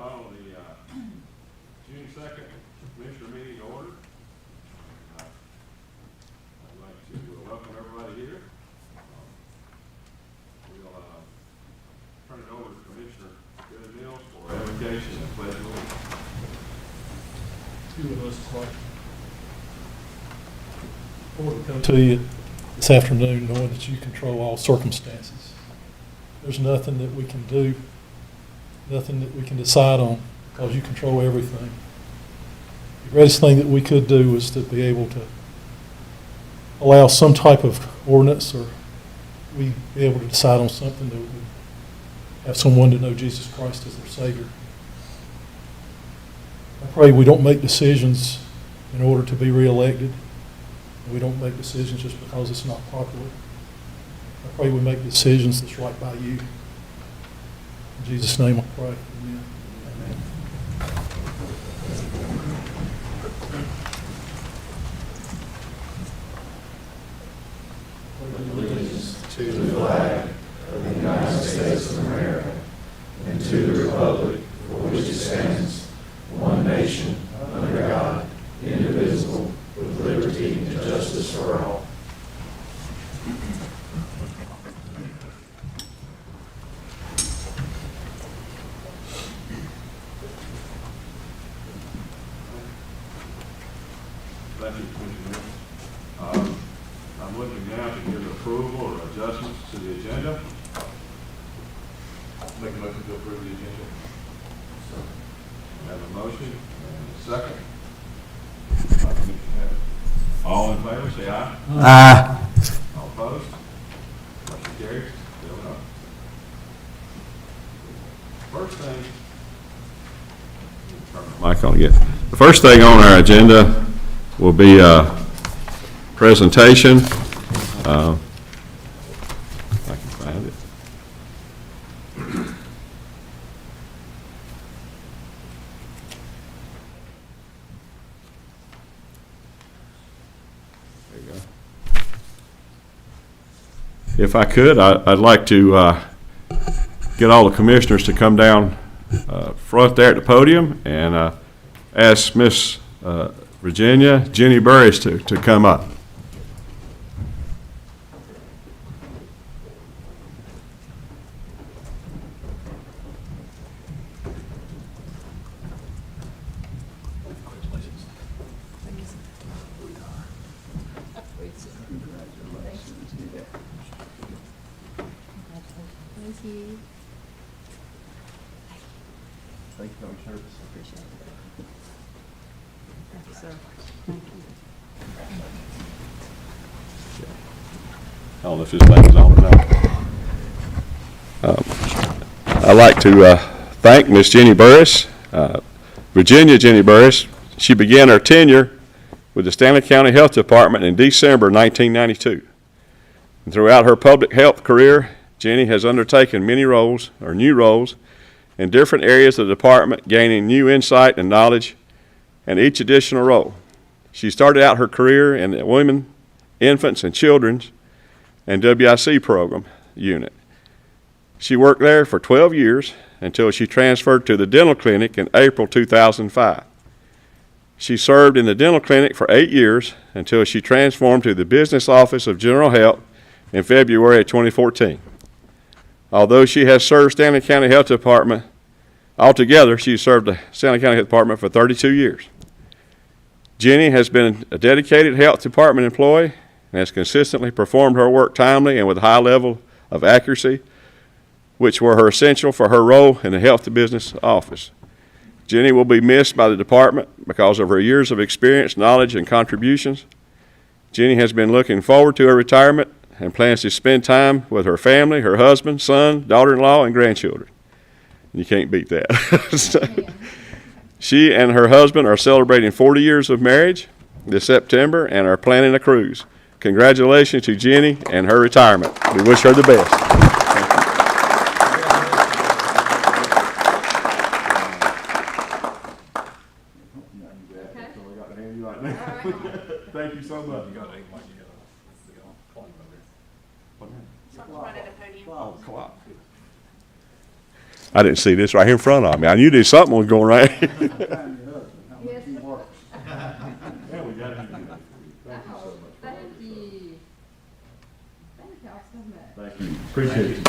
call the June 2nd Commissioner meeting to order. I'd like to welcome everybody here. We'll turn it over to Commissioner Billy Mills for invocation and pledge of allegiance. Two of us Lord, we come to you this afternoon knowing that you control all circumstances. There's nothing that we can do, nothing that we can decide on because you control everything. The greatest thing that we could do is to be able to allow some type of ordinance, or we be able to decide on something that would have someone to know Jesus Christ as their Savior. I pray we don't make decisions in order to be reelected. We don't make decisions just because it's not popular. I pray we make decisions that's right by you. In Jesus' name I pray. Amen. Amen. Allegiance to the flag of the United States of America and to the republic for which it stands, one nation, under God, indivisible, with liberty and justice for all. Thank you, Commissioner. I'm looking now to give approval or adjustments to the agenda. Make a motion to approve the agenda. We have a motion and a second. All in favor, say aye. Aye. All opposed? Motion carries. Still no. First thing. Turn the mic on again. The first thing on our agenda will be a presentation. If I can find it. There you go. If I could, I'd like to get all the commissioners to come down front there at the podium and ask Miss Virginia Jenny Burris to come up. Thank you. Thank you, Commissioner. Appreciate it. Thank you, sir. Thank you. I don't know if this thing is on or not. I'd like to thank Miss Jenny Burris, Virginia Jenny Burris. She began her tenure with the Stanley County Health Department in December 1992. And throughout her public health career, Jenny has undertaken many roles, or new roles, in different areas of the department, gaining new insight and knowledge in each additional role. She started out her career in the Women, Infants, and Children's and WIC program unit. She worked there for 12 years until she transferred to the dental clinic in April 2005. She served in the dental clinic for 8 years until she transformed to the Business Office of General Health in February of 2014. Although she has served Stanley County Health Department, altogether she served the Stanley County Health Department for 32 years. Jenny has been a dedicated health department employee and has consistently performed her work timely and with a high level of accuracy, which were her essential for her role in the Health to Business Office. Jenny will be missed by the department because of her years of experience, knowledge, and contributions. Jenny has been looking forward to her retirement and plans to spend time with her family, her husband, son, daughter-in-law, and grandchildren. You can't beat that. She and her husband are celebrating 40 years of marriage this September and are planning a cruise. Congratulations to Jenny and her retirement. We wish her the best. Thank you so much. Right at the podium. Oh, clock. I didn't see this right here in front of me. I knew there's something was going right. Yes. Yeah, we got it. Thank you so much. Thank you. Thank y'all so much. Thank you. Appreciate you.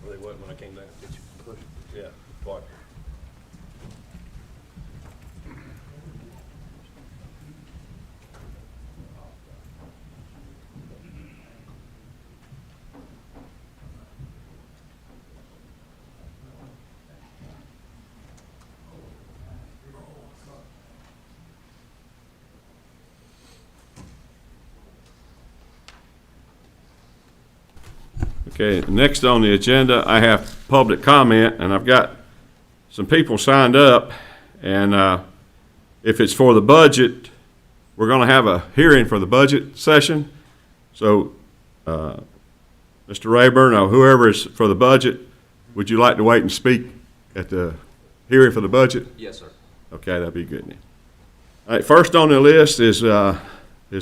They wasn't when I came down. Did you push? Yeah, twice. Okay, next on the agenda, I have public comment, and I've got some people signed up, and if it's for the budget, we're going to have a hearing for the budget session. So, Mr. Rayburn, or whoever is for the budget, would you like to wait and speak at the hearing for the budget? Yes, sir. Okay, that'd be good then. All right, first on the list is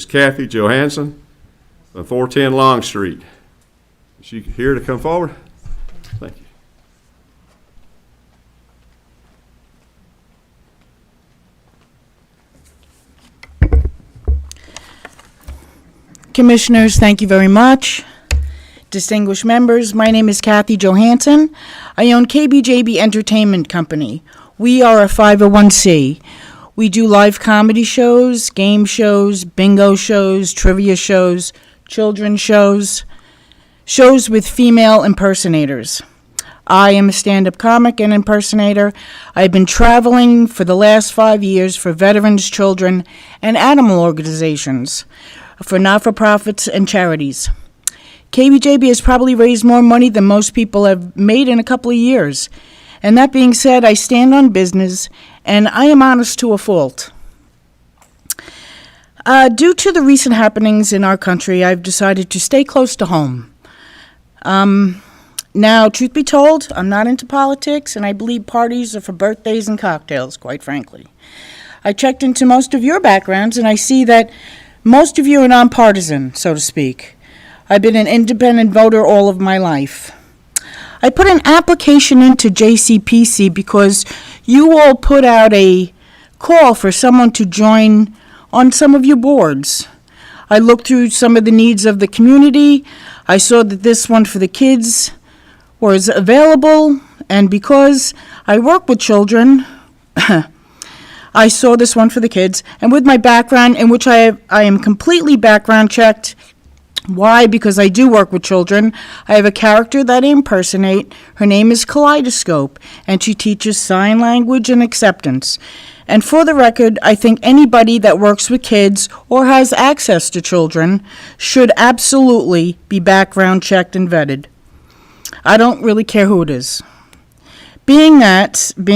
Kathy Johansson from 410 Long Street. Is she here to come forward? Thank you. Commissioners, thank you very much. Distinguished members, my name is Kathy Johansson. I own KBJB Entertainment Company. We are a 501c. We do live comedy shows, game shows, bingo shows, trivia shows, children's shows, shows with female impersonators. I am a stand-up comic and impersonator. I've been traveling for the last 5 years for veterans, children, and animal organizations, for not-for-profits and charities. KBJB has probably raised more money than most people have made in a couple of years. And that being said, I stand on business, and I am honest to a fault. Due to the recent happenings in our country, I've decided to stay close to home. Now, truth be told, I'm not into politics, and I believe parties are for birthdays and cocktails, quite frankly. I checked into most of your backgrounds, and I see that most of you are nonpartisan, so to speak. I've been an independent voter all of my life. I put an application into JCPC because you all put out a call for someone to join on some of your boards. I looked through some of the needs of the community. I saw that this one for the kids was available, and because I work with children, I saw this one for the kids, and with my background, in which I am completely background checked. Why? Because I do work with children. I have a character that I impersonate. Her name is Kaleidoscope, and she teaches sign language and acceptance. And for the record, I think anybody that works with kids or has access to children should absolutely be background checked and vetted. I don't really care who it is. Being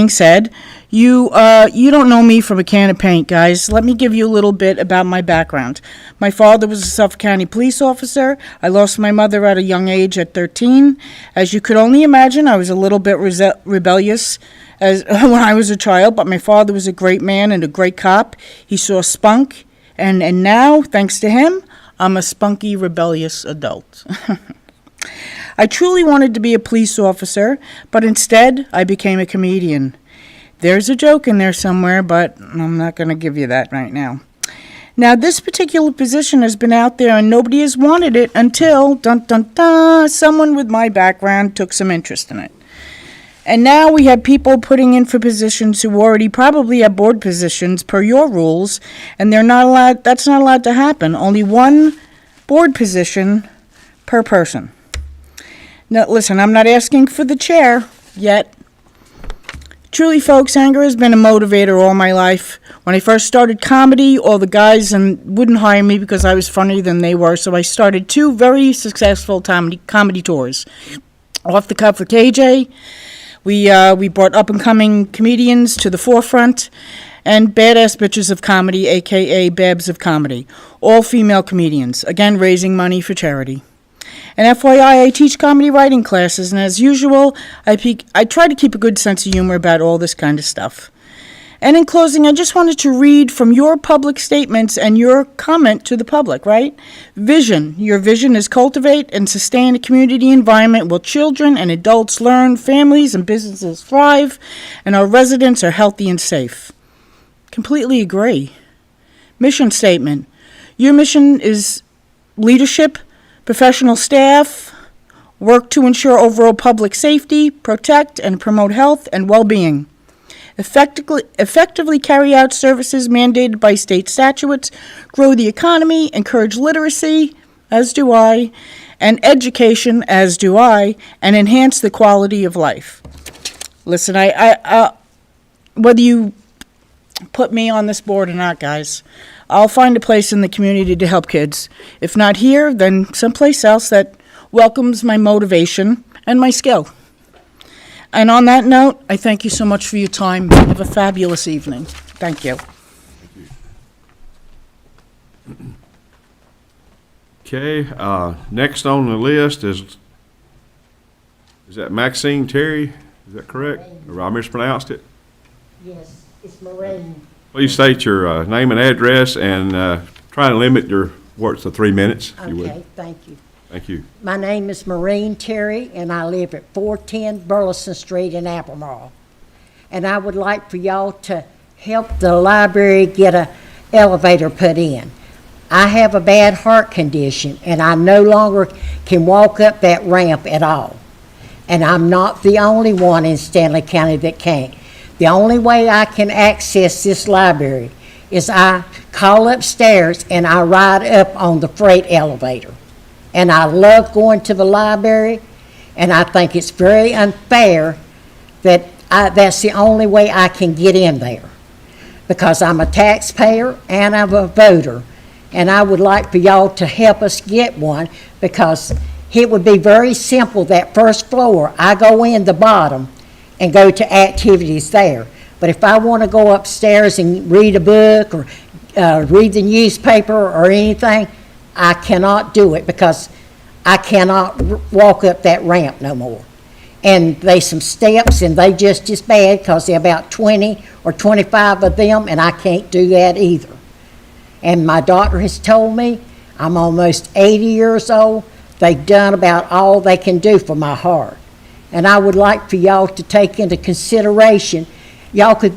said, you don't know me from a can of paint, guys. Let me give you a little bit about my background. My father was a Suffolk County police officer. I lost my mother at a young age at 13. As you could only imagine, I was a little bit rebellious when I was a child, but my father was a great man and a great cop. He saw spunk, and now, thanks to him, I'm a spunky, rebellious adult. I truly wanted to be a police officer, but instead, I became a comedian. There's a joke in there somewhere, but I'm not going to give you that right now. Now, this particular position has been out there, and nobody has wanted it until, dun-dun-dun, someone with my background took some interest in it. And now we have people putting in for positions who already probably have board positions per your rules, and they're not allowed. That's not allowed to happen. Only one board position per person. Now, listen, I'm not asking for the chair yet. Truly, folks, anger has been a motivator all my life. When I first started comedy, all the guys wouldn't hire me because I was funnier than they were, so I started 2 very successful comedy tours. Off the Cuff with KJ, we brought up-and-coming comedians to the forefront, and Badass Bitches of Comedy, a.k.a. Babs of Comedy, all female comedians, again, raising money for charity. And FYI, I teach comedy writing classes, and as usual, I try to keep a good sense of humor about all this kind of stuff. And in closing, I just wanted to read from your public statements and your comment to the public, right? Vision. Your vision is cultivate and sustain a community environment where children and adults learn, families and businesses thrive, and our residents are healthy and safe. Completely agree. Mission statement. Your mission is leadership, professional staff, work to ensure overall public safety, protect and promote health and well-being. Effectively carry out services mandated by state statutes, grow the economy, encourage literacy, as do I, and education, as do I, and enhance the quality of life. Listen, whether you put me on this board or not, guys, I'll find a place in the community to help kids. If not here, then someplace else that welcomes my motivation and my skill. And on that note, I thank you so much for your time. Have a fabulous evening. Thank you. Okay, next on the list is that Maxine Terry? Is that correct? Or I mispronounced it? Yes, it's Maureen. Please state your name and address and try to limit your words to 3 minutes, if you would. Okay, thank you. Thank you. My name is Maureen Terry, and I live at 410 Burleson Street in Albemarle. And I would like for y'all to help the library get a elevator put in. I have a bad heart condition, and I no longer can walk up that ramp at all. And I'm not the only one in Stanley County that can't. The only way I can access this library is I call upstairs and I ride up on the freight elevator. And I love going to the library, and I think it's very unfair that that's the only way I can get in there, because I'm a taxpayer and I'm a voter, and I would like for y'all to help us get one, because it would be very simple. That first floor, I go in the bottom and go to activities there. But if I want to go upstairs and read a book or read the newspaper or anything, I cannot do it because I cannot walk up that ramp no more. And there's some steps, and they just as bad because there are about 20 or 25 of them, and I can't do that either. And my doctor has told me I'm almost 80 years old. They've done about all they can do for my heart. And I would like for y'all to take into consideration, y'all could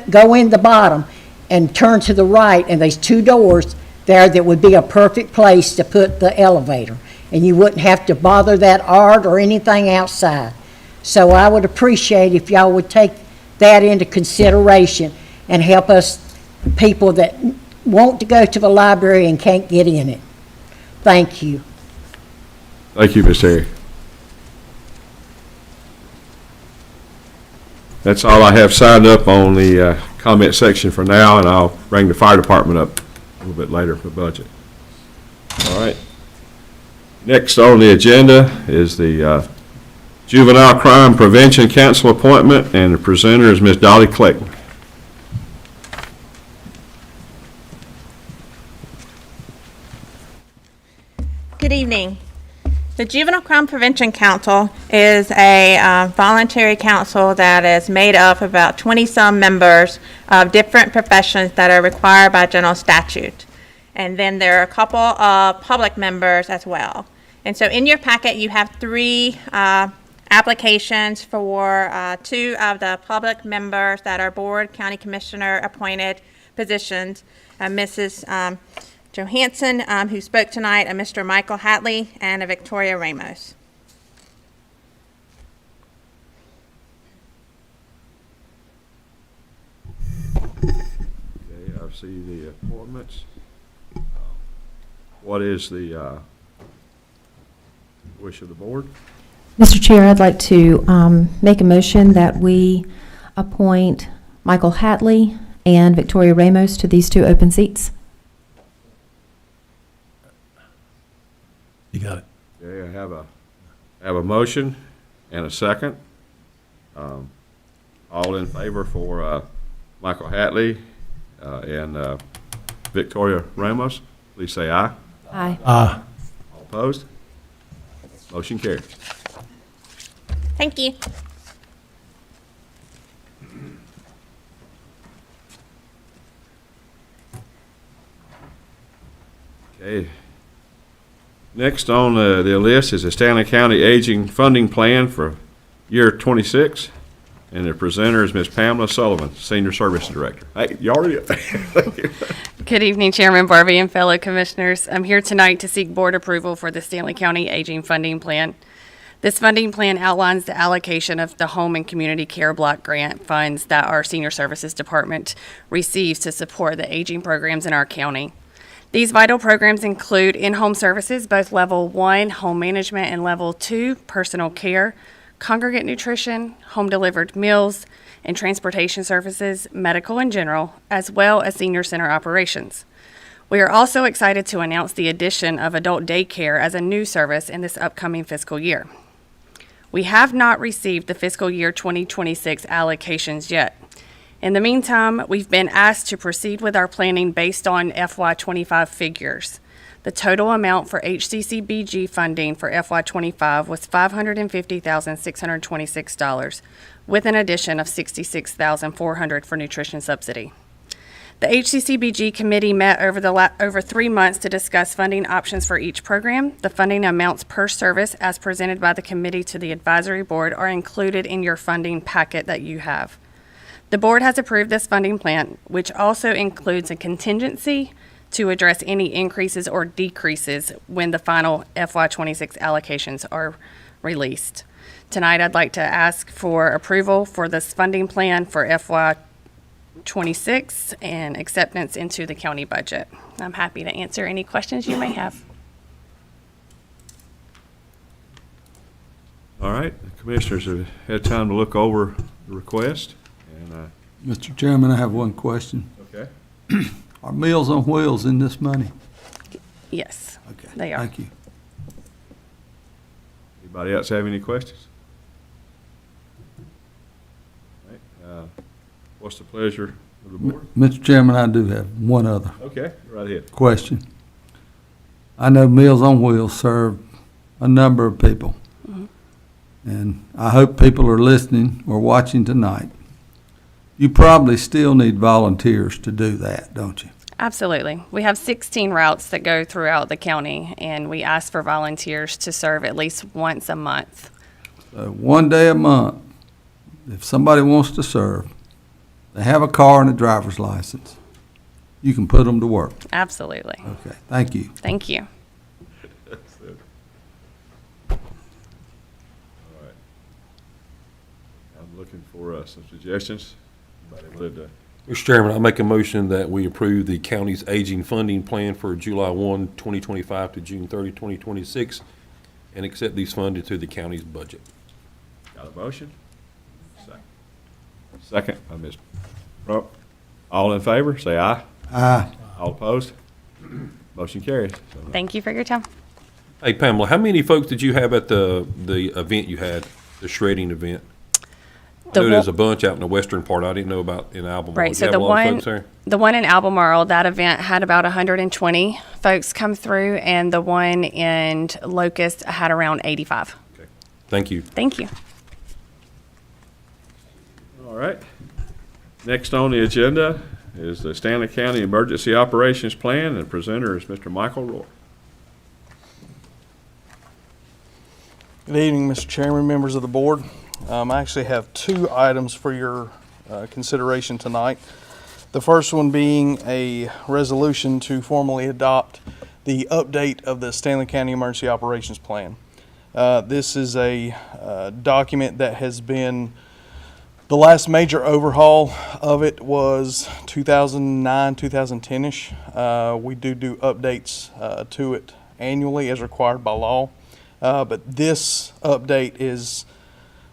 go in the bottom and turn to the right, and there's 2 doors there that would be a perfect place to put the elevator. And you wouldn't have to bother that art or anything outside. So I would appreciate if y'all would take that into consideration and help us, people that want to go to the library and can't get in it. Thank you. Thank you, Ms. Terry. That's all I have signed up on the comment section for now, and I'll bring the fire department up a little bit later for budget. All right. Next on the agenda is the Juvenile Crime Prevention Council appointment, and the presenter is Ms. Dolly Clayton. Good evening. The Juvenile Crime Prevention Council is a voluntary council that is made up of about 20-some members of different professions that are required by general statute. And then there are a couple of public members as well. And so in your packet, you have 3 applications for 2 of the public members that are board, county commissioner appointed positions. Mrs. Johansson, who spoke tonight, a Mr. Michael Hatley, and a Victoria Ramos. Okay, I see the appointments. What is the wish of the board? Mr. Chair, I'd like to make a motion that we appoint Michael Hatley and Victoria Ramos to these 2 open seats. You got it. Okay, I have a motion and a second. All in favor for Michael Hatley and Victoria Ramos, please say aye. Aye. All opposed? Motion carries. Thank you. Okay. Next on the list is the Stanley County Aging Funding Plan for year 26. And the presenter is Ms. Pamela Sullivan, Senior Services Director. Hey, you already? Good evening, Chairman Barbie and fellow commissioners. I'm here tonight to seek board approval for the Stanley County Aging Funding Plan. This funding plan outlines the allocation of the Home and Community Care Block Grant funds that our Senior Services Department receives to support the aging programs in our county. These vital programs include in-home services, both Level 1 home management and Level 2 personal care, congregate nutrition, home-delivered meals, and transportation services, medical and general, as well as senior center operations. We are also excited to announce the addition of adult daycare as a new service in this upcoming fiscal year. We have not received the fiscal year 2026 allocations yet. In the meantime, we've been asked to proceed with our planning based on FY25 figures. The total amount for HCCBG funding for FY25 was $550,626, with an addition of $66,400 for nutrition subsidy. The HCCBG committee met over 3 months to discuss funding options for each program. The funding amounts per service as presented by the committee to the advisory board are included in your funding packet that you have. The board has approved this funding plan, which also includes a contingency to address any increases or decreases when the final FY26 allocations are released. Tonight, I'd like to ask for approval for this funding plan for FY26 and acceptance into the county budget. I'm happy to answer any questions you may have. All right, the commissioners have had time to look over the request. And Mr. Chairman, I have one question. okay. Are Meals on Wheels in this money? Yes, Okay. they are. Thank you. Anybody else have any questions? All right, what's the pleasure of the board? Mr. Chairman, I do have one other Okay, right ahead. question. I know Meals on Wheels serve a number of people. And I hope people are listening or watching tonight. You probably still need volunteers to do that, don't you? Absolutely. We have 16 routes that go throughout the county, and we ask for volunteers to serve at least once a month. So one day a month, if somebody wants to serve, they have a car and a driver's license, you can put them to work. Absolutely. Okay, thank you. Thank you. That's it. All right. I'm looking for some suggestions. Anybody would, Mr. Chairman, I make a motion that we approve the county's aging funding plan for July 1, 2025 to June 30, 2026, and accept these funded to the county's budget. got a motion? Second by Ms. Rupp. All in favor, say aye. Aye. All opposed? Motion carries. Thank you for your time. Hey, Pamela, how many folks did you have at the event you had, the shredding event? I know there's a bunch out in the western part. I didn't know about in Albemarle. Right, Did so you have a lot of folks there? the one in Albemarle, that event had about 120 folks come through, and the one in Locust had around 85. Okay. Thank you. Thank you. All right. Next on the agenda is the Stanley County Emergency Operations Plan, and the presenter is Mr. Michael Roy. Good evening, Mr. Chairman, members of the board. I actually have two items for your consideration tonight. The first one being a resolution to formally adopt the update of the Stanley County Emergency Operations Plan. This is a document that has been, the last major overhaul of it was 2009, 2010-ish. We do updates to it annually as required by law. But this update is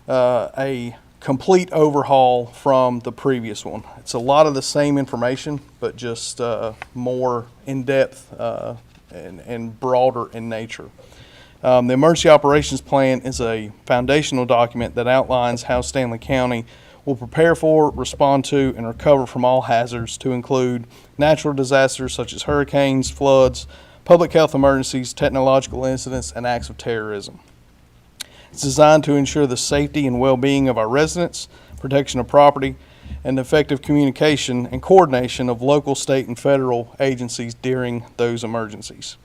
a complete overhaul from the previous one. It's a lot of the same information, but just more in-depth and broader in nature. The Emergency Operations Plan is a foundational document that outlines how Stanley County will prepare for, respond to, and recover from all hazards to include natural disasters such as hurricanes, floods, public health emergencies, technological incidents, and acts of terrorism. It's designed to ensure the safety and well-being of our residents, protection of property, and effective communication and coordination of local, state, and federal agencies during those emergencies.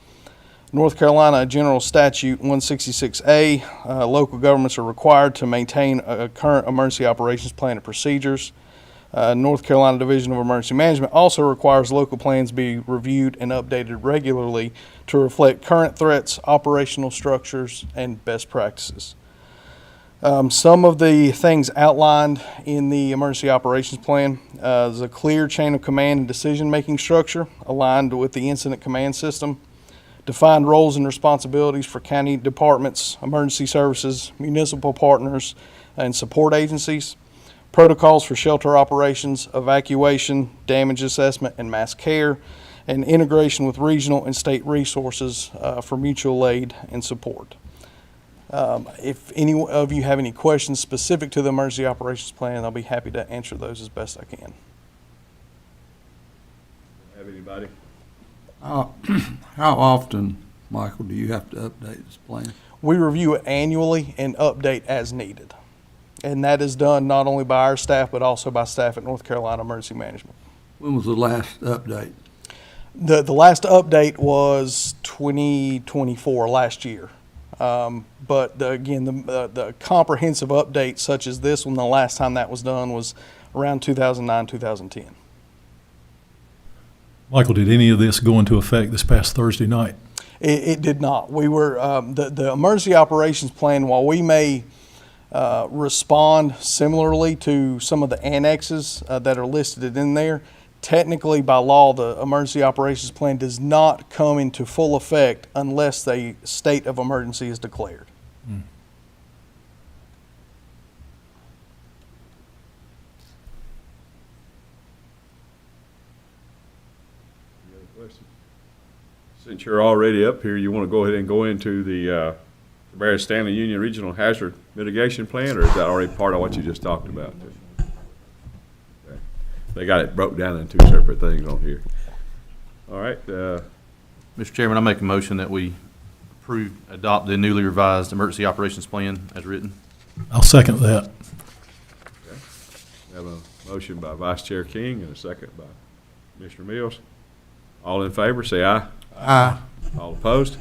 North Carolina General Statute 166A, local governments are required to maintain a current emergency operations plan and procedures. North Carolina Division of Emergency Management also requires local plans be reviewed and updated regularly to reflect current threats, operational structures, and best practices. Some of the things outlined in the emergency operations plan is a clear chain of command and decision-making structure aligned with the incident command system, defined roles and responsibilities for county departments, emergency services, municipal partners, and support agencies, protocols for shelter operations, evacuation, damage assessment, and mass care, and integration with regional and state resources for mutual aid and support. If any of you have any questions specific to the emergency operations plan, I'll be happy to answer those as best I can. Have anybody? How often, Michael, do you have to update this plan? We review it annually and update as needed. And that is done not only by our staff, but also by staff at North Carolina Emergency Management. When was the last update? The last update was 2024, last year. But the comprehensive update such as this one, the last time that was done was around 2009, 2010. Michael, did any of this go into effect this past Thursday night? It did not. We were, the emergency operations plan, while we may respond similarly to some of the annexes that are listed in there, technically by law, the emergency operations plan does not come into full effect unless the state of emergency is declared. Since you're already up here, you want to go ahead and go into the Cabarrus Stanley Union Regional Hazard Mitigation Plan, or is that already part of what you just talked about? Okay. They got it broke down in two separate things on here. All right. Mr. Chairman, I make a motion that we adopt the newly revised emergency operations plan as written. I'll second that. Okay. We have a motion by Vice Chair King and a second by Commissioner Mills. All in favor, say aye. Aye. All opposed?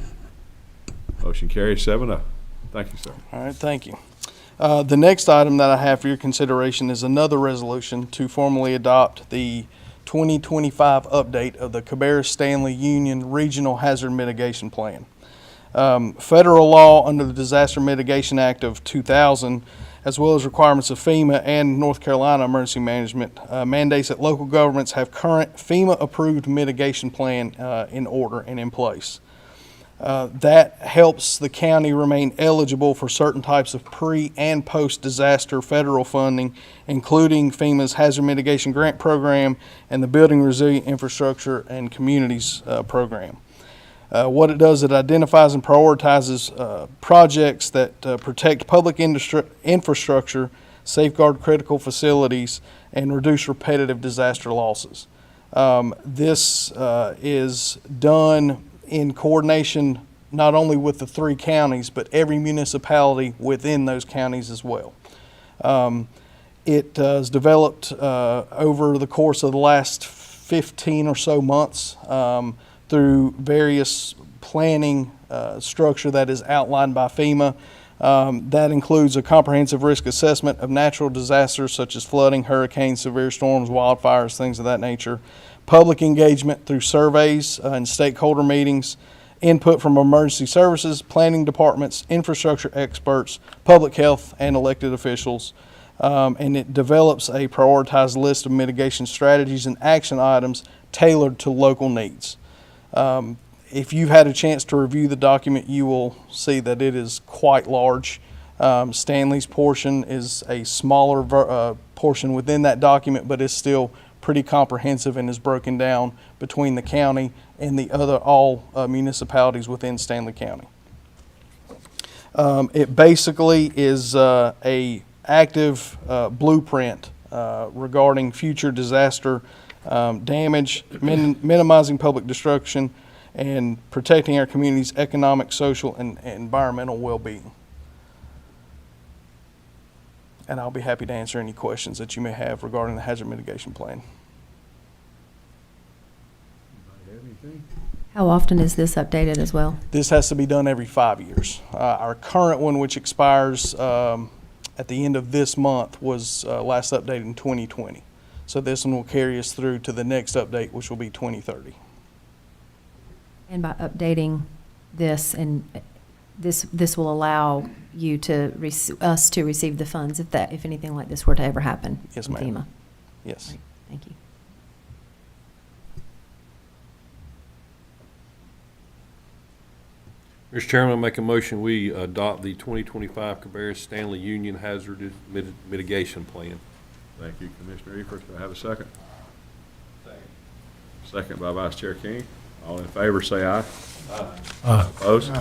Motion carries 7-0. Thank you, sir. All right, thank you. The next item that I have for your consideration is another resolution to formally adopt the 2025 update of the Cabarrus Stanley Union Regional Hazard Mitigation Plan. Federal law under the Disaster Mitigation Act of 2000, as well as requirements of FEMA and North Carolina Emergency Management, mandates that local governments have current FEMA-approved mitigation plan in order and in place. That helps the county remain eligible for certain types of pre- and post-disaster federal funding, including FEMA's Hazard Mitigation Grant Program and the Building Resilient Infrastructure and Communities Program. What it does, it identifies and prioritizes projects that protect public infrastructure, safeguard critical facilities, and reduce repetitive disaster losses. This is done in coordination not only with the 3 counties, but every municipality within those counties as well. It is developed over the course of the last 15 or so months through various planning structure that is outlined by FEMA. That includes a comprehensive risk assessment of natural disasters such as flooding, hurricanes, severe storms, wildfires, things of that nature, public engagement through surveys and stakeholder meetings, input from emergency services, planning departments, infrastructure experts, public health, and elected officials. And it develops a prioritized list of mitigation strategies and action items tailored to local needs. If you've had a chance to review the document, you will see that it is quite large. Stanley's portion is a smaller portion within that document, but is still pretty comprehensive and is broken down between the county and the other all municipalities within Stanley County. It basically is a active blueprint regarding future disaster damage, minimizing public destruction, and protecting our community's economic, social, and environmental well-being. and I'll be happy to answer any questions that you may have regarding the hazard mitigation plan. How often is this updated as well? This has to be done every 5 years. Our current one, which expires at the end of this month, was last updated in 2020. So this one will carry us through to the next update, which will be 2030. And by updating this, and this will allow you to, us to receive the funds if anything like this were to ever happen? Yes, from ma'am. FEMA? Yes. Great. Thank you. Mr. Chairman, I make a motion, we adopt the 2025 Cabarrus Stanley Union Hazard Mitigation Plan. Thank you, Commissioner Ephers. Do I have a second? Second by Vice Chair King. All in favor, say aye. Aye. Opposed?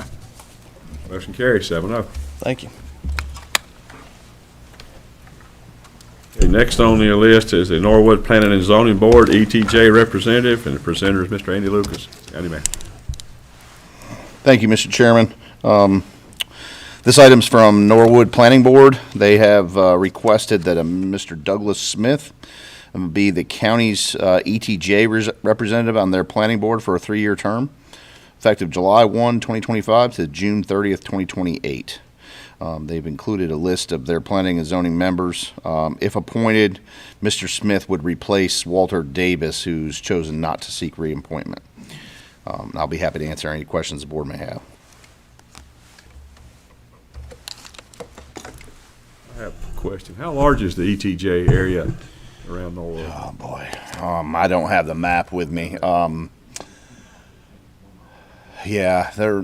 Motion carries 7-0. Thank you. Okay, next on the list is the Norwood Planning and Zoning Board, ETJ representative, and the presenter is Mr. Andy Lucas. County Man. Thank you, Mr. Chairman. This item's from Norwood Planning Board. They have requested that a Mr. Douglas Smith be the county's ETJ representative on their planning board for a 3-year term, effective July 1, 2025 to June 30th, 2028. They've included a list of their planning and zoning members. If appointed, Mr. Smith would replace Walter Davis, who's chosen not to seek reappointment. I'll be happy to answer any questions the board may have. I have a question. How large is the ETJ area around Norwood? Oh, boy. I don't have the map with me. Yeah, they're,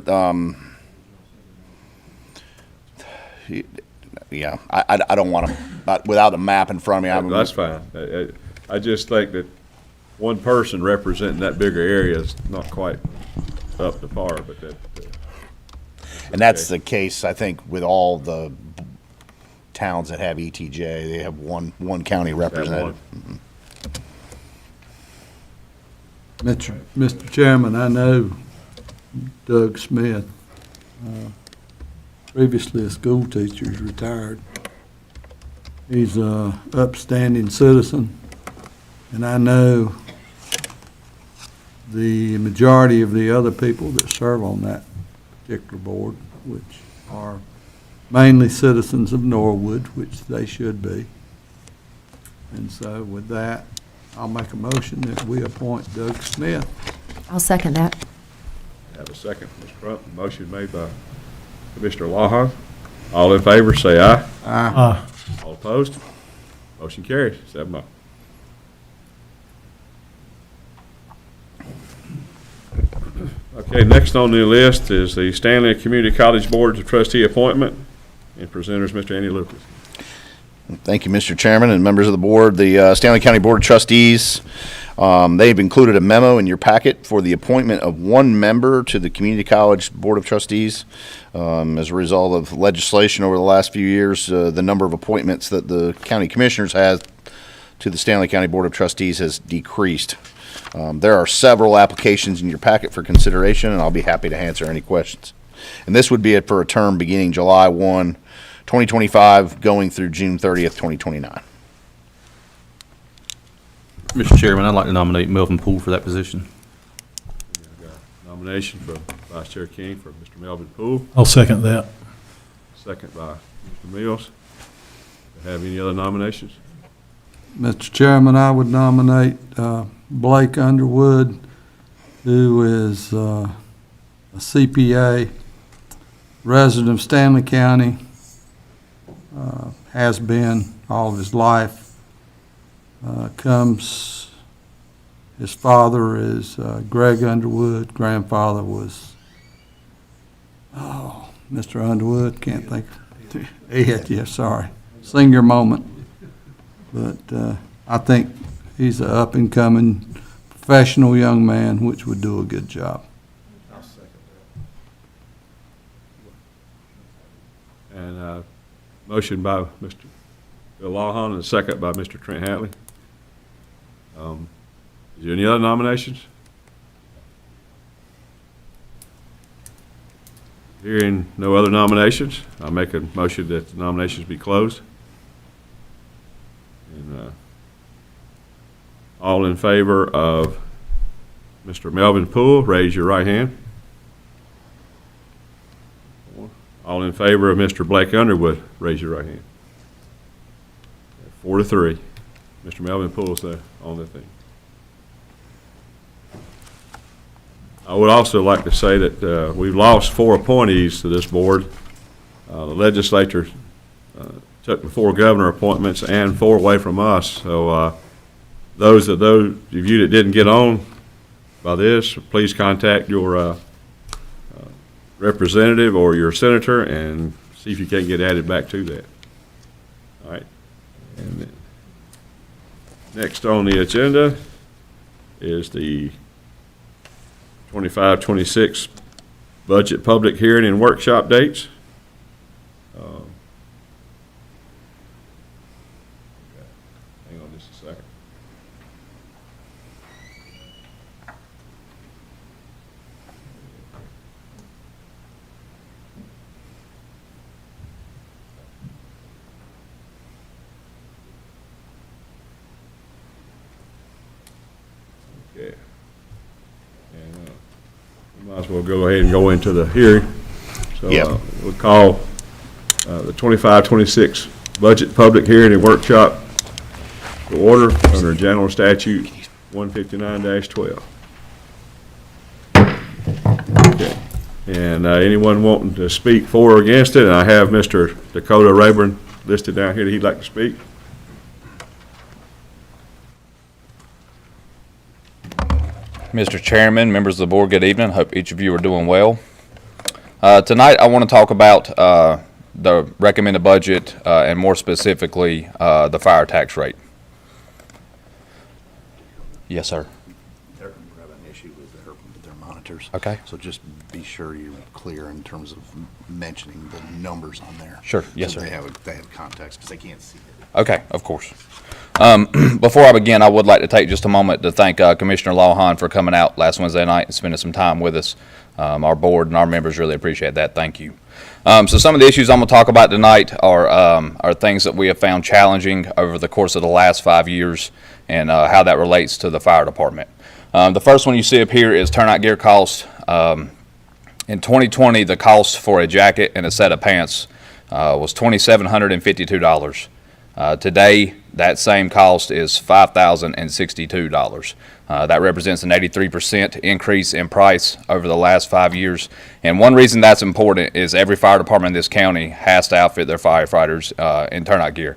yeah, I don't want to, without a map in front of me. That's fine. I just think that one person representing that bigger area is not quite up to par, but that. And that's the case, I think, with all the towns that have ETJ. They have one county representative. Mr. Chairman, I know Doug Smith, previously a school teacher, he's retired. He's a upstanding citizen, and I know the majority of the other people that serve on that particular board, which are mainly citizens of Norwood, which they should be. And so with that, I'll make a motion that we appoint Doug Smith. I'll second that. Have a second, Ms. Crump. Motion made by Commissioner Lawhon. All in favor, say aye. Aye. All opposed? Motion carries 7-0. Okay, next on the list is the Stanley Community College Board of Trustee appointment, and presenters Mr. Andy Lucas. Thank you, Mr. Chairman and members of the board. The Stanley County Board of Trustees, they've included a memo in your packet for the appointment of one member to the Community College Board of Trustees. As a result of legislation over the last few years, the number of appointments that the county commissioners have to the Stanley County Board of Trustees has decreased. There are several applications in your packet for consideration, and I'll be happy to answer any questions. And this would be it for a term beginning July 1, 2025, going through June 30th, 2029. Mr. Chairman, I'd like to nominate Melvin Poole for that position. I've got a nomination for Vice Chair King for Mr. Melvin Poole, I'll second that. second by Mr. Mills. Do you have any other nominations? Mr. Chairman, I would nominate Blake Underwood, who is a CPA, resident of Stanley County, has been all of his life. His father is Greg Underwood, grandfather was, Mr. Underwood, can't think. Ed, yeah, sorry. Senior moment. But I think he's an up-and-coming professional young man, which would do a good job. And motion by Mr. Bill Lawhon and a second by Mr. Trent Hatley. Is there any other nominations? Hearing no other nominations, I'll make a motion that the nominations be closed. All in favor of Mr. Melvin Poole, raise your right hand. All in favor of Mr. Blake Underwood, raise your right hand. 4-3. Mr. Melvin Poole's on the thing. I would also like to say that we've lost 4 appointees to this board. The legislature took the 4 governor appointments and 4 away from us. So those of you that didn't get on by this, please contact your representative or your senator and see if you can't get added back to that. All right. And then next on the agenda is the 25-26 budget public hearing and workshop dates. Hang on just a second. Okay. And we might as well go ahead and go into the hearing. So Yep. we'll call the 25-26 budget public hearing and workshop to order under General Statute 159-12. Okay. And anyone wanting to speak for or against it, and I have Mr. Dakota Rayburn listed down here that he'd like to speak. Mr. Chairman, members of the board, good evening. Hope each of you are doing well. Tonight, I want to talk about the recommended budget and more specifically, the fire tax rate. Yes, sir. They're going to have an issue with their monitors. Okay. So just be sure you're clear in terms of mentioning the numbers on there. Sure. Yes, So sir. they have context, because they can't see it. Okay, of course. Before I begin, I would like to take just a moment to thank Commissioner Lawhon for coming out last Wednesday night and spending some time with us. Our board and our members really appreciate that. Thank you. So some of the issues I'm going to talk about tonight are things that we have found challenging over the course of the last 5 years and how that relates to the fire department. The first one you see up here is turnout gear cost. In 2020, the cost for a jacket and a set of pants was $2,752. Today, that same cost is $5,062. That represents an 83% increase in price over the last 5 years. And one reason that's important is every fire department in this county has to outfit their firefighters in turnout gear.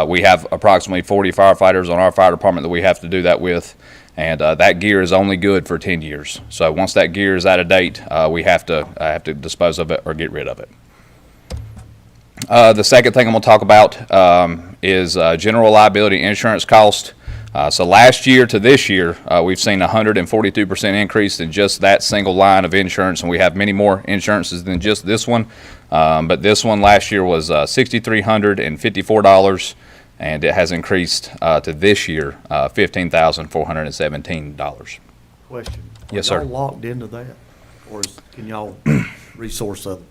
We have approximately 40 firefighters on our fire department that we have to do that with. And that gear is only good for 10 years. So once that gear is out of date, we have to dispose of it or get rid of it. The second thing I'm going to talk about is general liability insurance cost. So last year to this year, we've seen a 142% increase in just that single line of insurance, and we have many more insurances than just this one. But this one last year was $6,354, and it has increased to this year $15,417. Question. Yes, sir. Are y'all locked into that, or can y'all resource other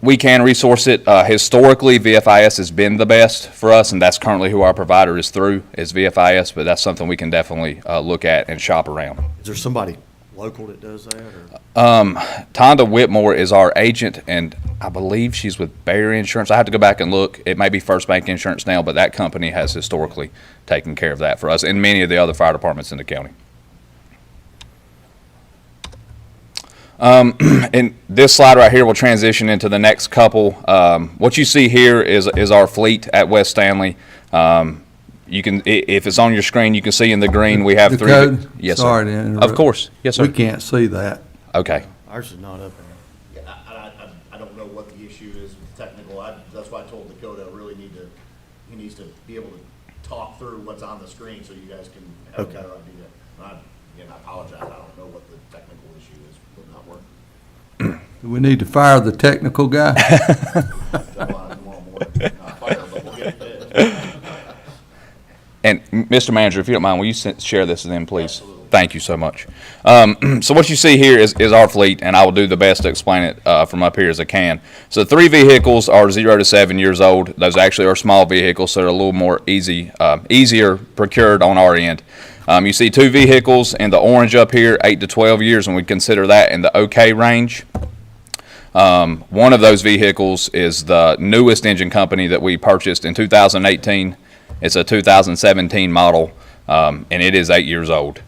We can resource it. Historically, VFIS has been the best for us, and that's currently who our provider is through, is VFIS, but that's something we can definitely look at and shop around. Is there somebody local that does that, or? Tonda Whitmore is our agent, and I believe she's with Barry Insurance. I have to go back and look. It may be First Bank Insurance now, but that company has historically taken care of that for us and many of the other fire departments in the county. And this slide right here will transition into the next couple. What you see here is our fleet at West Stanley. You can, if it's on your screen, you can see in the green we have The three. code? Yes, Sorry sir. to interrupt. Of course. Yes, sir. We can't see that. Okay. Ours is not up there. Yeah, I don't know what the issue is with technical. That's why I told Dakota he needs to be able to talk through what's on the screen so you guys can have a better idea. I apologize, I don't know what the technical issue is with not working. Do we need to fire the technical guy? And Mr. Manager, if you don't mind, will you share this with them, please? Absolutely. Thank you so much. So what you see here is our fleet, and I will do the best to explain it from up here as I can. So 3 vehicles are 0 to 7 years old. Those actually are small vehicles, so they're a little more easier procured on our end. You see two vehicles in the orange up here, 8 to 12 years, and we consider that in the okay range. One of those vehicles is the newest engine company that we purchased in 2018. It's a 2017 model, and it is 8 years old.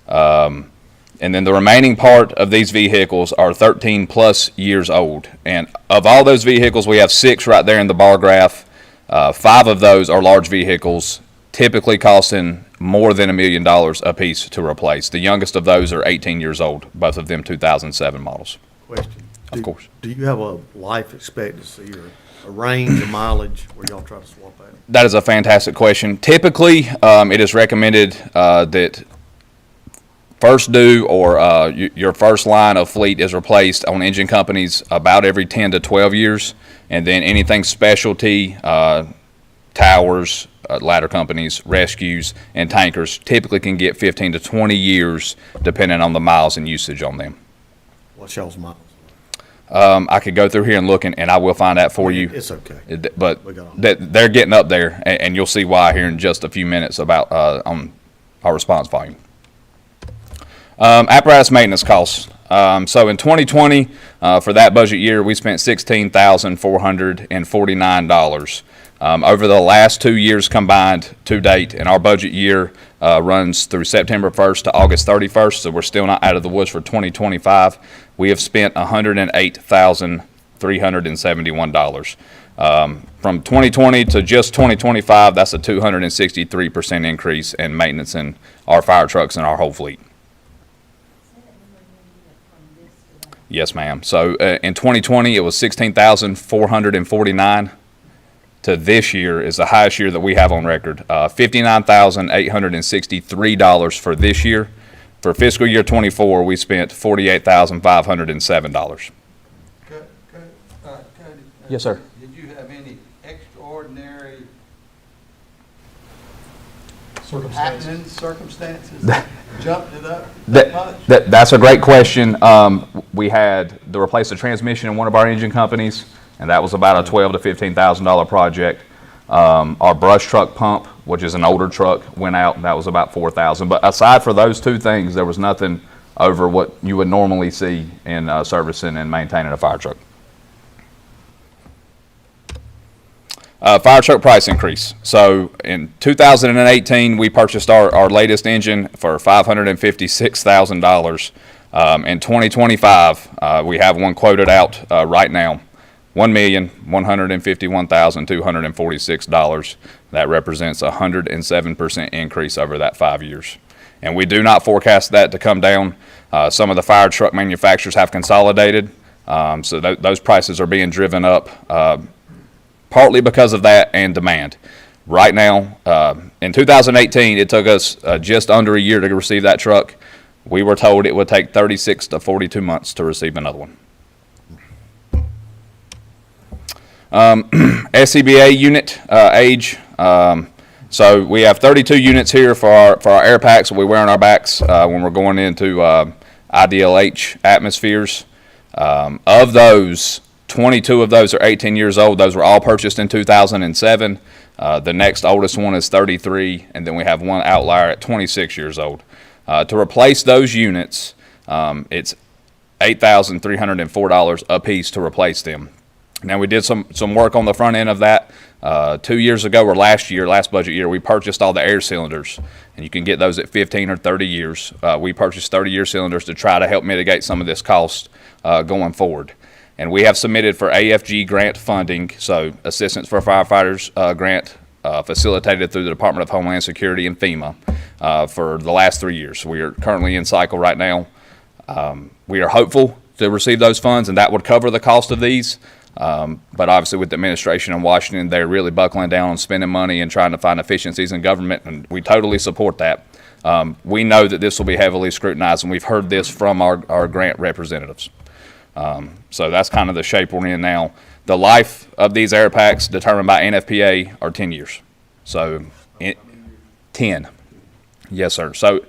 And then the remaining part of these vehicles are 13 plus years old. And of all those vehicles, we have 6 right there in the bar graph. 5 of those are large vehicles, typically costing more than $1 million a piece to replace. The youngest of those are 18 years old, both of them 2007 models. Question. Of course. Do you have a life expectancy or a range of mileage where y'all try to swap out? That is a fantastic question. Typically, it is recommended that first due or your first line of fleet is replaced on engine companies about every 10 to 12 years. And then anything specialty, towers, ladder companies, rescues, and tankers typically can get 15 to 20 years depending on the miles and usage on them. What's y'all's miles? I could go through here and look, and I will find that for you. It's okay. But they're getting up there, and you'll see why here in just a few minutes about on our response volume. Apparatus maintenance costs. So in 2020, for that budget year, we spent $16,449. Over the last 2 years combined to date, and our budget year runs through September 1st to August 31st, so we're still not out of the woods for 2025. We have spent $108,371. From 2020 to just 2025, that's a 263% increase in maintenance in our fire trucks and our whole fleet. Yes, ma'am. So in 2020, it was 16,449. To this year is the highest year that we have on record. $59,863 for this year. For fiscal year 24, we spent $48,507. Cody, Yes, sir. Did you have any extraordinary circumstances that jumped it up that much? That's a great question. We had to replace the transmission in one of our engine companies, and that was about a $12,000 to $15,000 project. Our brush truck pump, which is an older truck, went out, and that was about $4,000. But aside for those two things, there was nothing over what you would normally see in servicing and maintaining a fire truck. Fire truck price increase. So in 2018, we purchased our latest engine for $556,000. In 2025, we have one quoted out right now, $1,151,246. That represents a 107% increase over that 5 years. And we do not forecast that to come down. Some of the fire truck manufacturers have consolidated, so those prices are being driven up partly because of that and demand. Right now, in 2018, it took us just under a year to receive that truck. We were told it would take 36 to 42 months to receive another one. SCBA unit age. So we have 32 units here for our air packs that we wear on our backs when we're going into IDLH atmospheres. Of those, 22 of those are 18 years old. Those were all purchased in 2007. The next oldest one is 33, and then we have one outlier at 26 years old. To replace those units, it's $8,304 a piece to replace them. Now, we did some work on the front end of that. 2 years ago, or last budget year, we purchased all the air cylinders, and you can get those at 15 or 30 years. We purchased 30-year cylinders to try to help mitigate some of this cost going forward. And we have submitted for AFG grant funding, so Assistance for Firefighters grant facilitated through the Department of Homeland Security and FEMA for the last 3 years. We are currently in cycle right now. We are hopeful to receive those funds, and that would cover the cost of these. But obviously with the administration in Washington, they're really buckling down on spending money and trying to find efficiencies in government, and we totally support that. We know that this will be heavily scrutinized, and we've heard this from our grant representatives. So that's kind of the shape we're in now. The life of these air packs determined by NFPA are 10 years. So 10. Yes, sir. So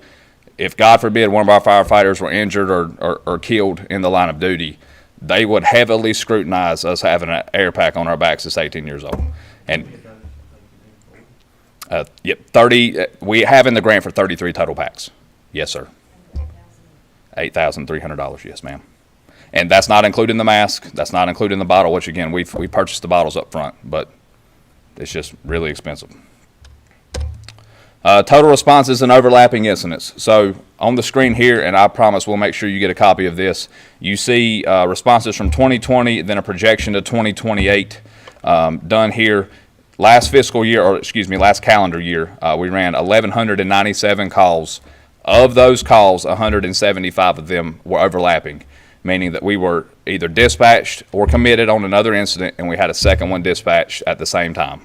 if, God forbid, one of our firefighters were injured or killed in the line of duty, they would heavily scrutinize us having an air pack on our backs that's 18 years old. And Yep, 30, we have in the grant for 33 total packs. Yes, sir. $8,300, yes, ma'am. And that's not including the mask, that's not including the bottle, which again, we purchased the bottles up front, but it's just really expensive. Total responses and overlapping incidents. So on the screen here, and I promise we'll make sure you get a copy of this, you see responses from 2020, then a projection to 2028 done here. Last fiscal year, or excuse me, last calendar year, we ran 1,197 calls. Of those calls, 175 of them were overlapping, meaning that we were either dispatched or committed on another incident, and we had a second one dispatched at the same time.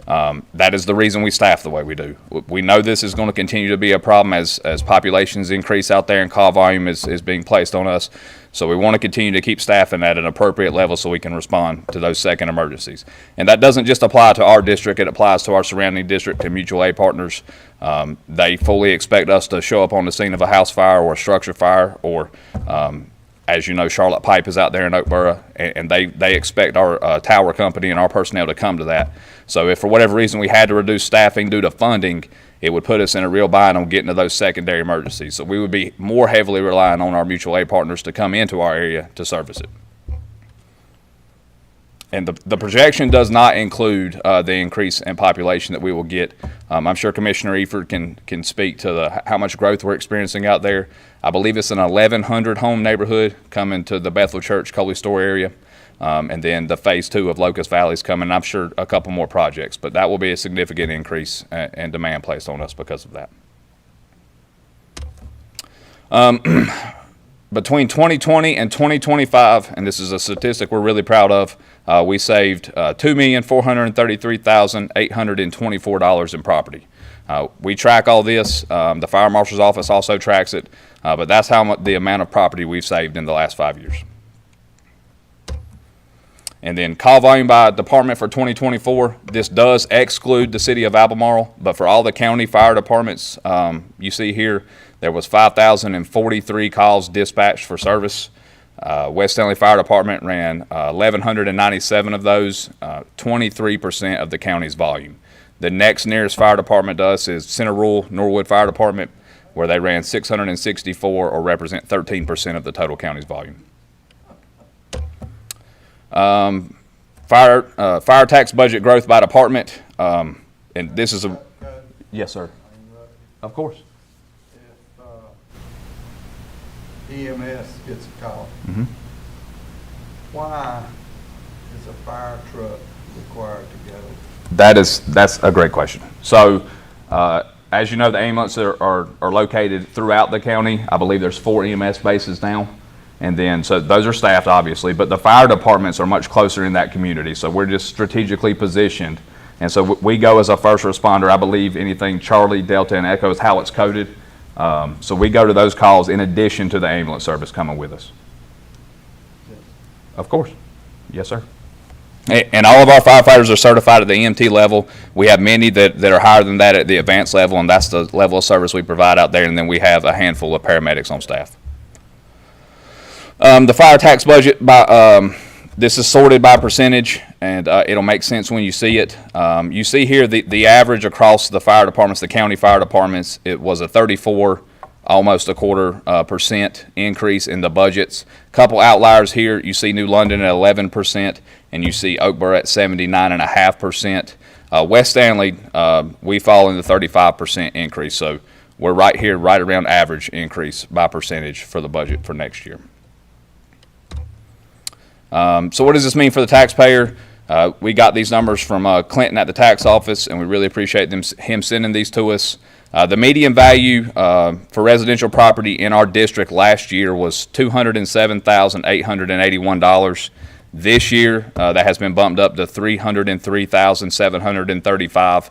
That is the reason we staff the way we do. We know this is going to continue to be a problem as populations increase out there and call volume is being placed on us. So we want to continue to keep staffing at an appropriate level so we can respond to those second emergencies. And that doesn't just apply to our district, it applies to our surrounding district and mutual aid partners. They fully expect us to show up on the scene of a house fire or a structure fire, or as you know, Charlotte Pipe is out there in Oakboro, and they expect our tower company and our personnel to come to that. So if for whatever reason we had to reduce staffing due to funding, it would put us in a real bind on getting to those secondary emergencies. So we would be more heavily relying on our mutual aid partners to come into our area to service it. And the projection does not include the increase in population that we will get. I'm sure Commissioner Eford can speak to how much growth we're experiencing out there. I believe it's an 1,100 home neighborhood coming to the Bethel Church, Coley Store area. And then the phase 2 of Locust Valley is coming. I'm sure a couple more projects, but that will be a significant increase in demand placed on us because of that. Between 2020 and 2025, and this is a statistic we're really proud of, we saved $2,433,824 in property. We track all this. The Fire Marshal's Office also tracks it, but that's how much the amount of property we've saved in the last 5 years. And then call volume by department for 2024. This does exclude the city of Albemarle, but for all the county fire departments, you see here, there was 5,043 calls dispatched for service. West Stanley Fire Department ran 1,197 of those, 23% of the county's volume. The next nearest fire department to us is Center Rural Norwood Fire Department, where they ran 664, or represent 13% of the total county's volume. Fire tax budget growth by department, and this is a, yes, sir. Of course. If EMS gets a call, Mm-hmm. why is a fire truck required to go? That's a great question. So, as you know, the ambulances are located throughout the county. I believe there's 4 EMS bases now. And then, so those are staffed, obviously, but the fire departments are much closer in that community. So we're just strategically positioned. And so we go as a first responder. I believe anything Charlie, Delta, and Echo is how it's coded. So we go to those calls in addition to the ambulance service coming with us. Of course. Yes, sir. And all of our firefighters are certified at the EMT level. We have many that are higher than that at the advanced level, and that's the level of service we provide out there. And then we have a handful of paramedics on staff. The fire tax budget, this is sorted by percentage, and it'll make sense when you see it. You see here the average across the fire departments, the county fire departments, it was a 34, almost a quarter % increase in the budgets. Couple outliers here, you see New London at 11%, and you see Oakboro at 79.5%. West Stanley, we fall in the 35% increase, so we're right here, right around average increase by percentage for the budget for next year. So what does this mean for the taxpayer? We got these numbers from Clinton at the tax office, and we really appreciate him sending these to us. The median value for residential property in our district last year was $207,881. This year, that has been bumped up to $303,735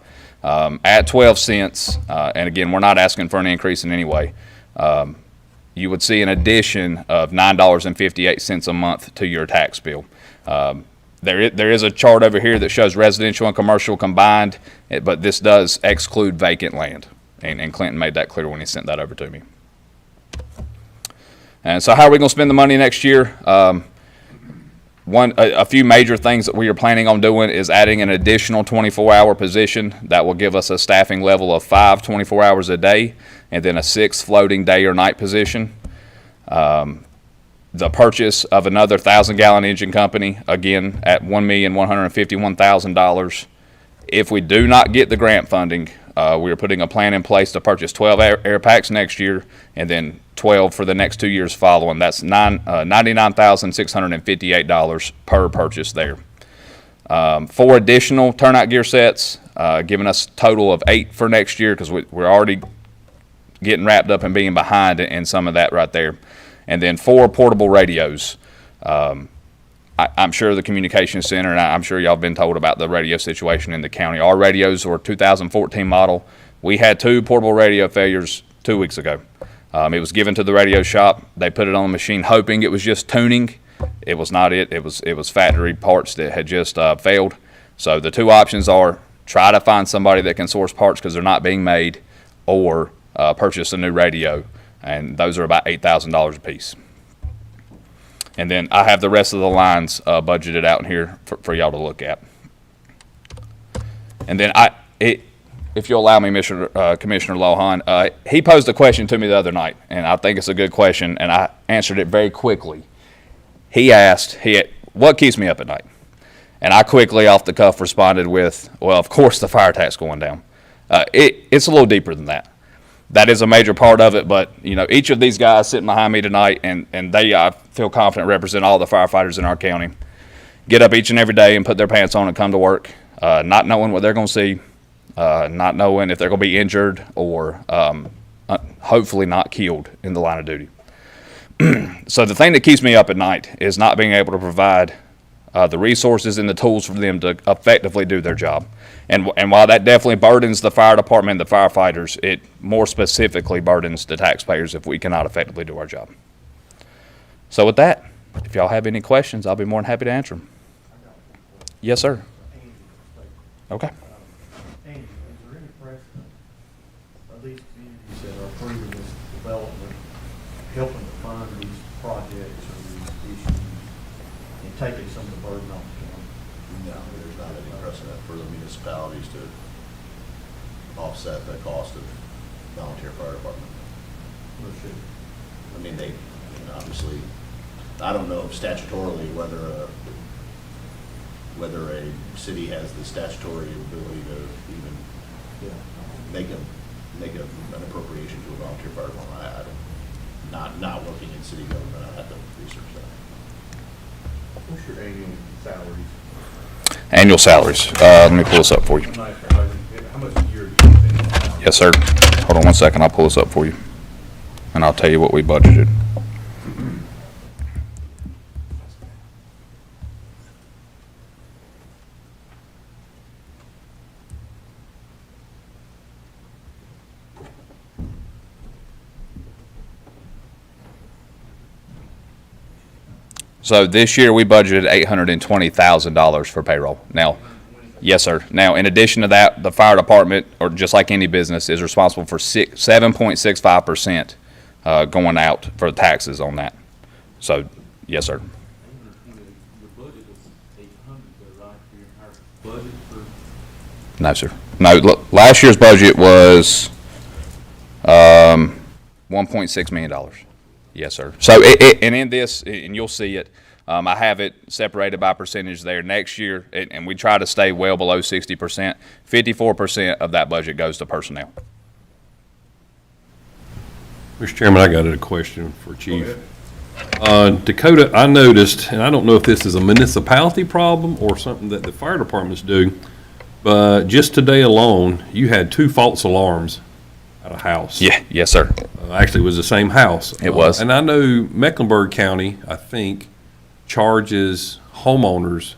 at 12 cents. And again, we're not asking for an increase in any way. You would see an addition of $9.58 a month to your tax bill. There is a chart over here that shows residential and commercial combined, but this does exclude vacant land. And Clinton made that clear when he sent that over to me. And so how are we going to spend the money next year? A few major things that we are planning on doing is adding an additional 24-hour position that will give us a staffing level of 5 24 hours a day, and then a 6th floating day or night position. The purchase of another 1,000-gallon engine company, again, at $1,151,000. If we do not get the grant funding, we are putting a plan in place to purchase 12 air packs next year, and then 12 for the next 2 years following. That's $99,658 per purchase there. 4 additional turnout gear sets, giving us a total of 8 for next year, because we're already getting wrapped up and being behind in some of that right there. And then 4 portable radios. I'm sure the communications center, and I'm sure y'all have been told about the radio situation in the county. Our radios were 2014 model. We had 2 portable radio failures 2 weeks ago. It was given to the radio shop. They put it on the machine hoping it was just tuning. It was not it. It was factory parts that had just failed. So the 2 options are try to find somebody that can source parts because they're not being made, or purchase a new radio. And those are about $8,000 a piece. And then I have the rest of the lines budgeted out in here for y'all to look at. And then if you'll allow me, Commissioner Lohan, he posed a question to me the other night, and I think it's a good question, and I answered it very quickly. He asked, what keeps me up at night? And I quickly, off the cuff, responded with, well, of course the fire tax going down. It's a little deeper than that. That is a major part of it, but each of these guys sitting behind me tonight, and they, I feel confident, represent all the firefighters in our county, get up each and every day and put their pants on and come to work, not knowing what they're going to see, not knowing if they're going to be injured or hopefully not killed in the line of duty. So the thing that keeps me up at night is not being able to provide the resources and the tools for them to effectively do their job. And while that definitely burdens the fire department and the firefighters, it more specifically burdens the taxpayers if we cannot effectively do our job. So with that, if y'all have any questions, I'll be more than happy to answer them. Yes, sir. Okay. Andy, is there any precedent of these communities that are approving this development, helping to fund these projects or these issues, and taking some of the burden off the county? No, there's not any precedent for the municipalities to offset the cost of volunteer fire department. No shit. I mean, they, obviously, I don't know statutorily whether a city has the statutory ability to even make an appropriation to a volunteer fire department. I don't, not working in city government, I have to research that. What's your annual salaries? Annual salaries. Let me pull this up for you. How much a year do you spend? Yes, sir. Hold on 1 second. I'll pull this up for you, and I'll tell you what we budgeted. So this year we budgeted $820,000 for payroll. Now, yes, sir. Now, in addition to that, the fire department, or just like any business, is responsible for 7.65% going out for taxes on that. So, yes, sir. The budget was 800, but right, your entire budget for No, sir. No, look, last year's budget was $1.6 million. Yes, sir. So, and in this, and you'll see it, I have it separated by percentage there. Next year, and we try to stay well below 60%, 54% of that budget goes to personnel. Mr. Chairman, I got a question for Chief. Dakota, I noticed, and I don't know if this is a municipality problem or something that the fire departments do, but just today alone, you had 2 false alarms at a house. Yeah, yes, sir. Actually, it was the same house. It was. And I know Mecklenburg County, I think, charges homeowners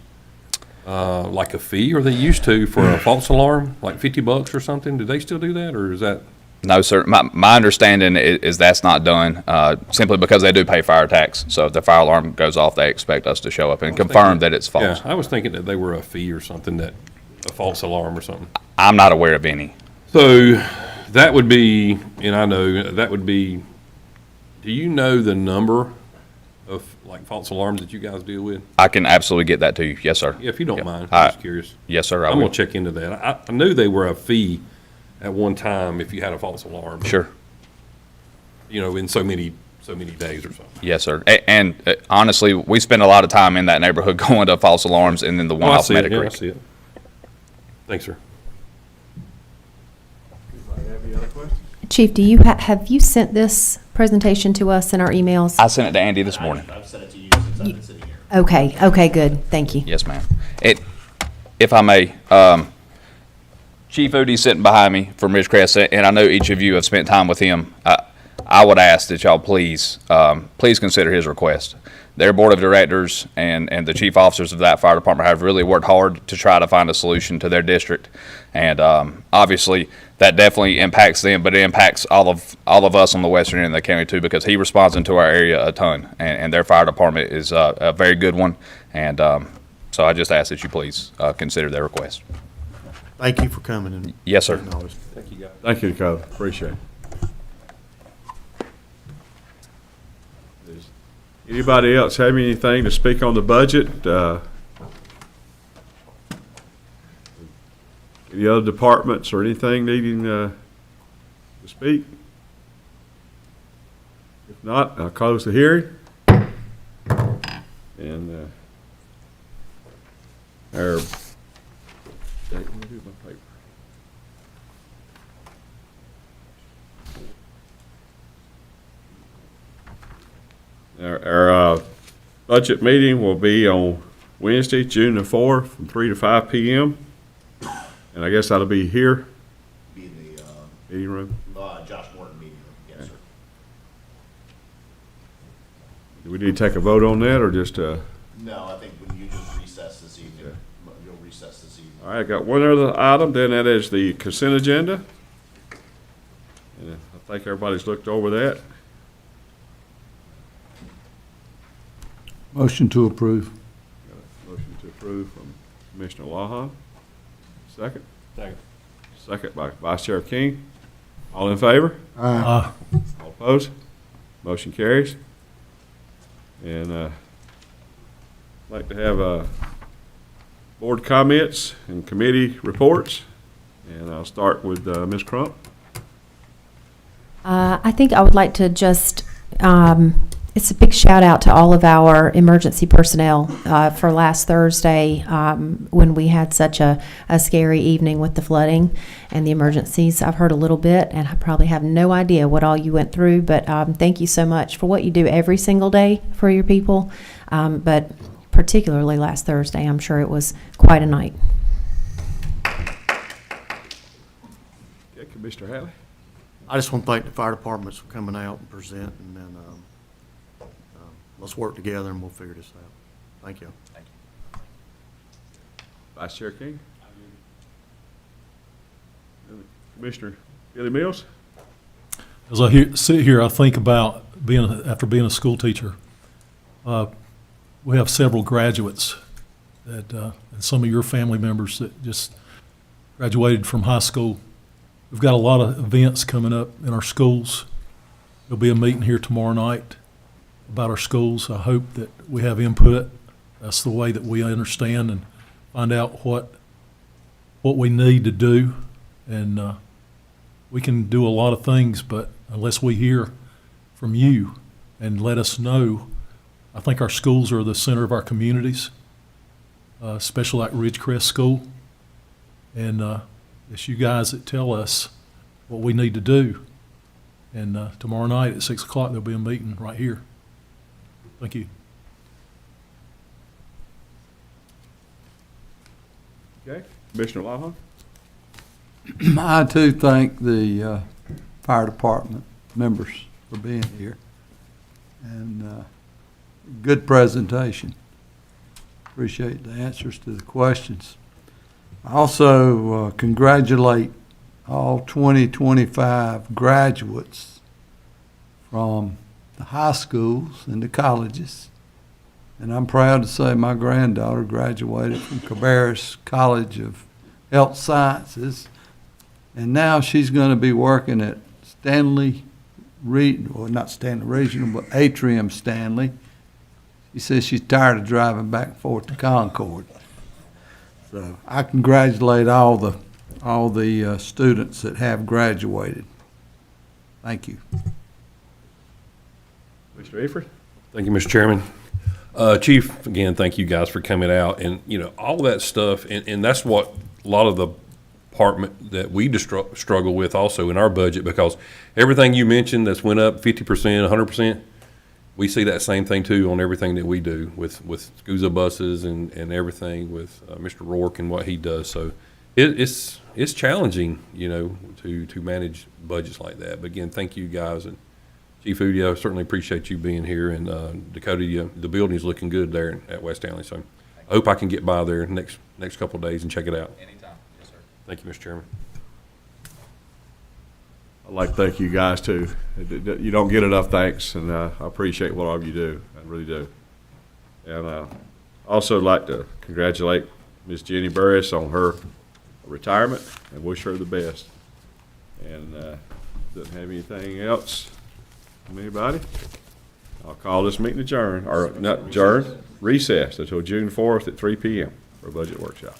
like a fee, or they used to, for a false alarm, like $50 or something. Do they still do that, or is that? No, sir. My understanding is that's not done simply because they do pay fire tax. So if the fire alarm goes off, they expect us to show up and confirm that it's false. Yeah, I was thinking that they were a fee or something, that a false alarm or something. I'm not aware of any. So that would be, and I know that would be, do you know the number of like false alarms that you guys deal with? I can absolutely get that to you. Yes, sir. Yeah, if you don't Yep. mind, I- I'm just curious. Yes, sir, I I'm will. gonna check into that. I knew they were a fee at one time if you had a false alarm. Sure. You know, in so many days or something. Yes, sir. And honestly, we spend a lot of time in that neighborhood going to false alarms and then the one Oh, I off see it. Meadow Yeah, I Creek. see it. Thanks, sir. Anybody have any other questions? Chief, have you sent this presentation to us in our emails? I sent it to Andy this morning. I've sent it to you since I've been sitting here. Okay, good, thank you. Yes, ma'am. If I may, Chief Odie's sitting behind me from Ridgecrest, and I know each of you have spent time with him. I would ask that y'all please consider his request. Their board of directors and the chief officers of that fire department have really worked hard to try to find a solution to their district. And obviously, that definitely impacts them, but it impacts all of us on the western end of the county too, because he responds into our area a ton, and their fire department is a very good one. And so I just ask that you please consider their request. Thank you for coming and. Yes, sir. Thank you, guys. Thank you, Dakota. Appreciate it. Does anybody else have anything to speak on the budget? Any other departments or anything needing to speak? If not, I'll close the hearing. And our, Jake, let me do my paper. Our budget meeting will be on Wednesday, June the 4th, from 3 to 5 p.m. And I guess that'll be here, Be in the, meeting room. Josh Morton meeting room, yes, sir. Do we need to take a vote on that, or just, No, I think when you just recess this evening, Okay. you'll recess this evening. all right, I got one other item, then that is the consent agenda. And I think everybody's looked over that. Motion to approve. Got a motion to approve from Commissioner Lawhon. Second? Second. Second by Vice Chair King. All in favor? Aye. All opposed? Motion carries. And I'd like to have board comments and committee reports. And I'll start with Ms. Crump. I think I would like to just, it's a big shout out to all of our emergency personnel for last Thursday when we had such a scary evening with the flooding and the emergencies. I've heard a little bit, and I probably have no idea what all you went through, but thank you so much for what you do every single day for your people, but particularly last Thursday. I'm sure it was quite a night. Okay, Commissioner Halley. I just want to thank the fire departments for coming out and presenting, and let's work together and we'll figure this out. Thank you. Vice Chair King. Commissioner Billy Mills. As I sit here, I think about after being a school teacher. We have several graduates that, and some of your family members that just graduated from high school. We've got a lot of events coming up in our schools. There'll be a meeting here tomorrow night about our schools. I hope that we have input. That's the way that we understand and find out what we need to do. And we can do a lot of things, but unless we hear from you and let us know, I think our schools are the center of our communities, especially like Ridgecrest School. And it's you guys that tell us what we need to do. And tomorrow night at 6 o'clock, there'll be a meeting right here. Thank you. Okay, Commissioner Lawhon. I too thank the fire department members for being here. And good presentation. Appreciate the answers to the questions. I also congratulate all 2025 graduates from the high schools and the colleges. And I'm proud to say my granddaughter graduated from Cabarrus College of Health Sciences. And now she's going to be working at Stanley, well, not Stanley Regional, but Atrium Stanley She says she's tired of driving back and forth to Concord. So I congratulate all the students that have graduated. Thank you. Mr. Eford? Thank you, Mr. Chairman. Chief, again, thank you guys for coming out and, all that stuff. And that's what a lot of the department that we struggle with also in our budget, because everything you mentioned that's went up 50%, 100%, we see that same thing too on everything that we do with SCUSA buses and everything with Mr. Rourke and what he does. So it's challenging, to manage budgets like that. But again, thank you guys. And Chief Udio, I certainly appreciate you being here. And Dakota, the building's looking good there at West Stanley. So I hope I can get by there next couple of days and check it out. Anytime. Yes, sir. Thank you, Mr. Chairman. I'd like to thank you guys too. You don't get enough thanks, and I appreciate what all of you do. I really do. And also like to congratulate Ms. Jenny Burris on her retirement and wish her the best. And doesn't have anything else from anybody? I'll call this meeting adjourned, or not adjourned, recessed until June 4th at 3 p.m. for a budget workshop.